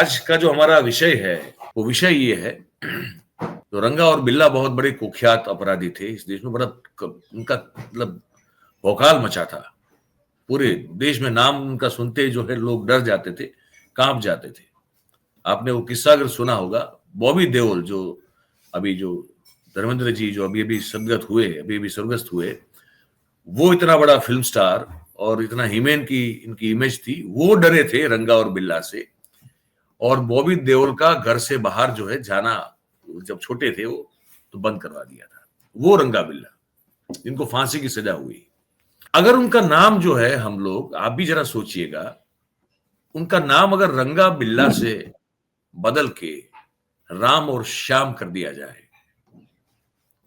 आज का जो हमारा विषय है वो विषय ये है, तो रंगा और बिल्ला बहुत बड़े कुख्यात अपराधी थे इस देश में। बड़ा उनका मतलब भौकाल मचा था पूरे देश में। नाम उनका सुनते जो है लोग डर जाते थे, कांप जाते थे। आपने वो किस्सा अगर सुना होगा, बॉबी देओल जो अभी जो धर्मेंद्र जी जो अभी अभी स्वर्गस्थ हुए, वो इतना बड़ा फिल्म स्टार और इतना हीमेन की इनकी इमेज थी, वो डरे थे रंगा और बिल्ला से। और बॉबी देओल का घर से बाहर जो है जाना, जब छोटे थे वो, तो बंद करवा दिया था। वो रंगा बिल्ला जिनको फांसी की सजा हुई। अगर उनका नाम जो है, हम लोग, आप भी जरा सोचिएगा, उनका नाम अगर रंगा बिल्ला से बदल के राम और श्याम कर दिया जाए,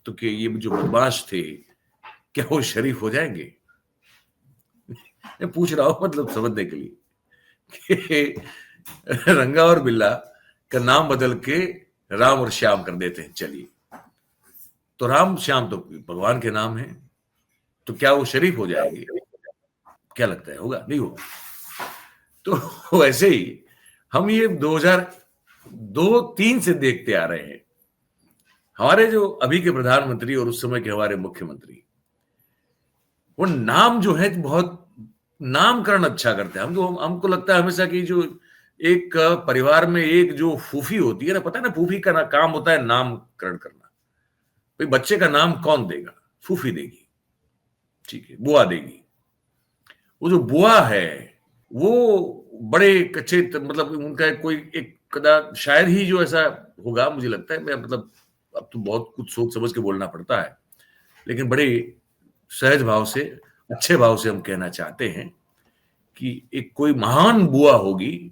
तो क्या ये जो बदमाश थे क्या वो शरीफ हो जाएंगे? मैं पूछ रहा हूं मतलब समझने के लिए कि रंगा और बिल्ला का नाम बदल के राम और श्याम कर देते हैं। चलिए, तो राम श्याम तो भगवान के नाम है, तो क्या वो शरीफ हो जाएंगे? क्या लगता है, होगा? नहीं होगा। तो वैसे ही हम ये 2002-3 से देखते आ रहे हैं। हमारे जो अभी के प्रधानमंत्री और उस समय के हमारे मुख्यमंत्री, वो नाम जो है बहुत नामकरण अच्छा करते हैं। हमको लगता है हमेशा कि जो एक परिवार में एक जो फूफी होती है ना, पता है ना, फूफी का काम होता है नामकरण करना। भाई बच्चे का नाम कौन देगा? फूफी देगी, ठीक है, बुआ देगी। वो जो बुआ है वो बड़े कच्चे, मतलब उनका कोई एक कदा शायद ही जो ऐसा होगा, मुझे लगता है। मैं मतलब अब तो बहुत कुछ सोच समझ के बोलना पड़ता है, लेकिन बड़े सहज भाव से, अच्छे भाव से हम कहना चाहते हैं कि एक कोई महान बुआ होगी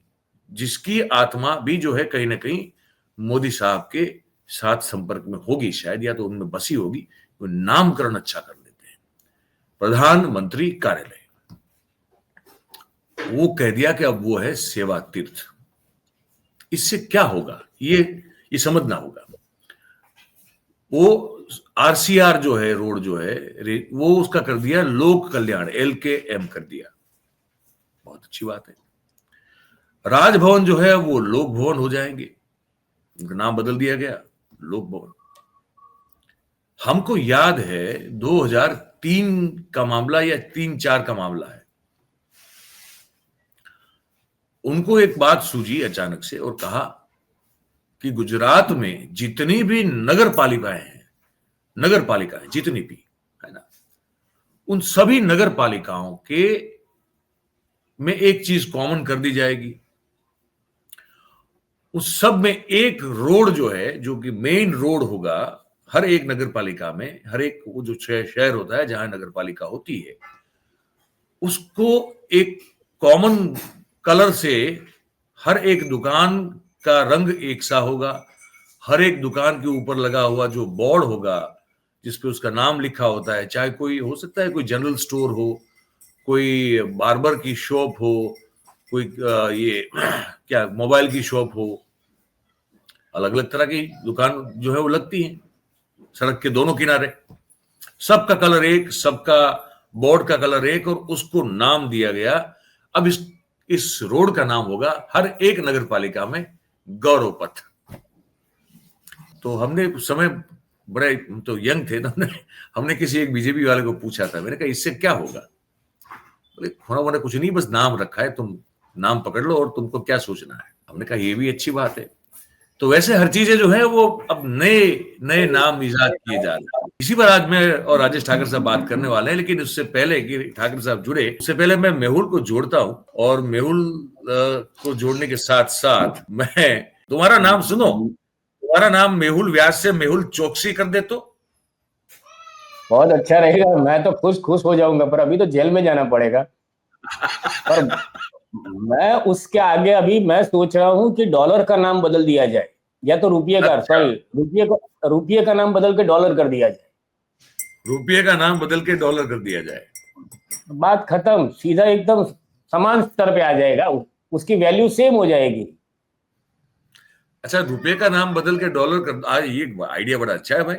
जिसकी आत्मा भी जो है कहीं ना कहीं मोदी साहब के साथ संपर्क में होगी शायद, या तो उनमें बसी होगी। वो नामकरण अच्छा कर देते हैं। प्रधानमंत्री कार्यालय, वो कह दिया कि अब वो है सेवा तीर्थ। इससे क्या होगा ये समझना होगा। वो आरसीआर जो है, रोड जो है, वो उसका कर दिया लोक कल्याण, LKM कर दिया। बहुत अच्छी बात है। राजभवन जो है वो लोक भवन हो जाएंगे, उनका नाम बदल दिया गया लोक भवन। हमको याद है 2003 का मामला या 3-4 का मामला है। उनको एक बात सूझी अचानक से और कहा कि गुजरात में जितनी भी नगर पालिकाएं जितनी भी है ना, उन सभी नगर पालिकाओं के में एक चीज कॉमन कर दी जाएगी। उस सब में एक रोड जो है, जो कि मेन रोड होगा हर एक नगर पालिका में, हर एक वो जो शहर होता है जहां नगर पालिका होती है, उसको एक कॉमन कलर से हर एक दुकान का रंग एक सा होगा। हर एक दुकान के ऊपर लगा हुआ जो बोर्ड होगा जिसपे उसका नाम लिखा होता है, चाहे कोई हो सकता है कोई जनरल स्टोर हो, कोई बार्बर की शॉप हो, कोई ये क्या मोबाइल की शॉप हो, अलग अलग तरह की दुकान जो है वो लगती है सड़क के दोनों किनारे। सबका कलर एक, सबका बोर्ड का कलर एक, और उसको नाम दिया गया। अब इस रोड का नाम होगा हर एक नगर पालिका में गौरव पथ। तो हमने उस समय बड़े, तो यंग थे, तो हमने किसी एक बीजेपी वाले को पूछा था, मैंने कहा इससे क्या होगा? बोले होना कुछ नहीं, बस नाम रखा है, तुम नाम पकड़ लो और तुमको क्या सोचना है। हमने कहा ये भी अच्छी बात है। तो वैसे हर चीजें जो है वो अब नए नाम इजाद किए जा रहे हैं। इसी पर आज मैं और राजेश ठाकर साहब बात करने वाले हैं, लेकिन उससे पहले कि ठाकर साहब जुड़े, उससे पहले मैं मेहुल को जोड़ता हूं। और मेहुल को जोड़ने के साथ साथ मैं तुम्हारा नाम सुनो, तुम्हारा नाम मेहुल व्यास से मेहुल चौकसी कर दे तो बहुत अच्छा रहेगा। मैं तो खुश हो जाऊंगा, पर अभी तो जेल में जाना पड़ेगा। पर मैं उसके आगे अभी मैं सोच रहा हूँ कि डॉलर का नाम बदल दिया जाए, या तो रुपये का, सॉरी, रुपये का नाम बदल के डॉलर कर दिया जाए। रुपये का नाम बदल के डॉलर कर दिया जाए, बात खत्म, सीधा एकदम समान स्तर पे आ जाएगा, उसकी वैल्यू सेम हो जाएगी। अच्छा, रुपये का नाम बदल के डॉलर कर, ये आइडिया बड़ा अच्छा है भाई।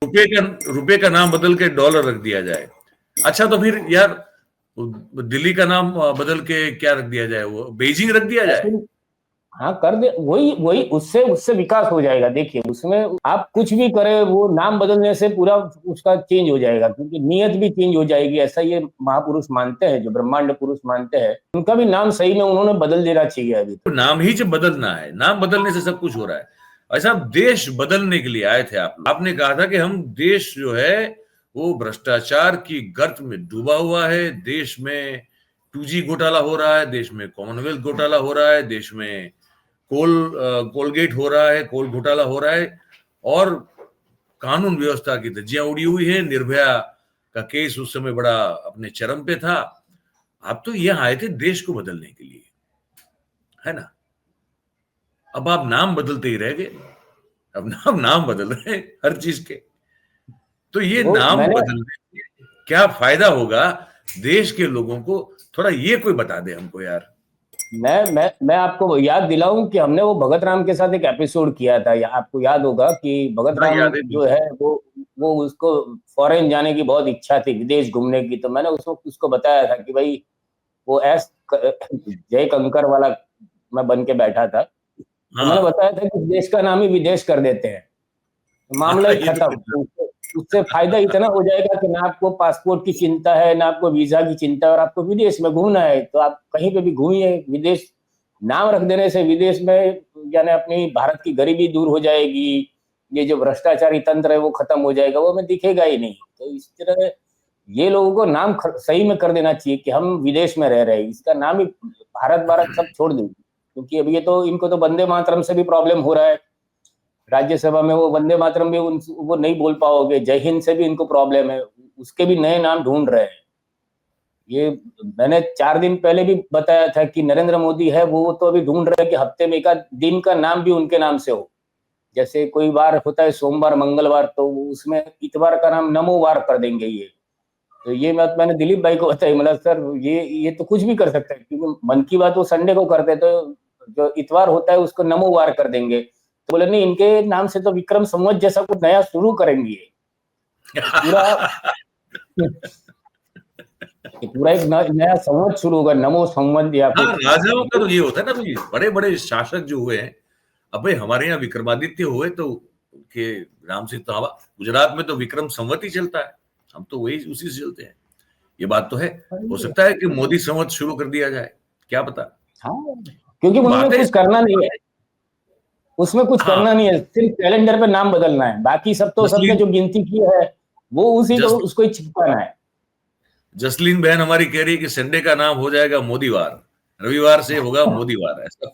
रुपये का नाम बदल के डॉलर रख दिया जाए। अच्छा, तो फिर यार दिल्ली का नाम बदल के क्या रख दिया जाए? वो बीजिंग रख दिया जाए। हाँ कर दे, वही वही उससे उससे विकास हो जाएगा। देखिए उसमें आप कुछ भी करें, वो नाम बदलने से पूरा उसका चेंज हो जाएगा, क्योंकि नीयत भी चेंज हो जाएगी। ऐसा ये महापुरुष मानते हैं, जो ब्रह्मांड पुरुष मानते हैं, उनका भी नाम सही में उन्होंने बदल देना चाहिए अभी तो नाम ही जब बदलना है, नाम बदलने से सब कुछ हो रहा है। ऐसा देश बदलने के लिए आए थे आप। आपने कहा था कि हम देश जो है वो भ्रष्टाचार की गर्त में डूबा हुआ है, देश में 2G घोटाला हो रहा है, देश में कॉमनवेल्थ घोटाला हो रहा है, देश में कोलगेट हो रहा है, कोल घोटाला हो रहा है, और कानून व्यवस्था की धज्जियां उड़ी हुई है। निर्भया का केस उस समय बड़ा अपने चरम पे था। आप तो यह आए थे देश को बदलने के लिए, है ना। अब आप नाम बदलते ही रह गए। अब नाम बदल रहे हैं हर चीज के। तो ये वो नाम मैंने बदलने से क्या फायदा होगा देश के लोगों को, थोड़ा ये कोई बता दे हमको यार। मैं आपको याद दिलाऊं कि हमने वो भगत राम के साथ एक एपिसोड किया था। आपको याद होगा कि भगत हाँ, राम याद है जो बिल्कुल। है वो उसको फॉरेन जाने की बहुत इच्छा थी, विदेश घूमने की। तो मैंने उसको बताया था कि भाई वो जय कंकर वाला मैं बन के बैठा था। तो मैंने हाँ। बताया था कि देश का नाम ही विदेश कर देते हैं, तो मामला ही ये तो खत्म। तो उससे फायदा इतना हो जाएगा कि ना आपको पासपोर्ट की चिंता है, ना आपको वीजा की चिंता है, और आपको विदेश में घूमना है तो आप कहीं पे भी घूमिए। विदेश नाम रख देने से विदेश में यानी अपनी भारत की गरीबी दूर हो जाएगी, ये जो भ्रष्टाचारी तंत्र है वो खत्म हो जाएगा, वो हमें दिखेगा ही नहीं। तो इस तरह ये लोगों को नाम सही में कर देना चाहिए कि हम विदेश में रह रहे हैं, इसका नाम ही भारत भारत सब छोड़ देंगे। क्योंकि अब ये तो इनको तो वंदे मातरम से भी प्रॉब्लम हो रहा है। राज्यसभा में वो वंदे मातरम भी वो नहीं बोल पाओगे, जय हिंद से भी इनको प्रॉब्लम है, उसके भी नए नाम ढूंढ रहे हैं। ये मैंने 4 दिन पहले भी बताया था कि नरेंद्र मोदी है वो तो अभी ढूंढ रहे हैं कि हफ्ते में एक दिन का नाम भी उनके नाम से हो। जैसे कोई बार होता है सोमवार मंगलवार, तो उसमें इतवार का नाम नमोवार कर देंगे ये। तो ये बात मैंने दिलीप भाई को बताई, मतलब सर ये तो कुछ भी कर सकता है, क्योंकि मन की बात वो संडे को करते हैं, तो जो इतवार होता है उसको नमोवार कर देंगे। तो बोले नहीं, इनके नाम से तो विक्रम संवत जैसा कुछ नया शुरू करेंगे। पूरा पूरा एक नया संवत शुरू होगा, नमो संवत या हाँ, कुछ। राजाओं का तो ये होता है ना भाई, बड़े बड़े शासक जो हुए हैं। अब भाई हमारे यहाँ विक्रमादित्य हुए तो उनके नाम से तो हवा, गुजरात में तो विक्रम संवत ही चलता है। हम तो वही उसी से चलते हैं। ये बात तो है। हो सकता है कि मोदी संवत शुरू कर दिया जाए, क्या पता। हाँ, क्योंकि उन्होंने बातें कुछ करना नहीं है, उसमें कुछ हाँ। करना नहीं है, सिर्फ कैलेंडर पे नाम बदलना है। बाकी सब तो सबने जसलीन जो गिनती की है वो उसी को जस, उसको ही चिपकाना है। जसलीन बहन हमारी कह रही है कि संडे का नाम हो जाएगा मोदीवार, रविवार से होगा मोदीवार, ऐसा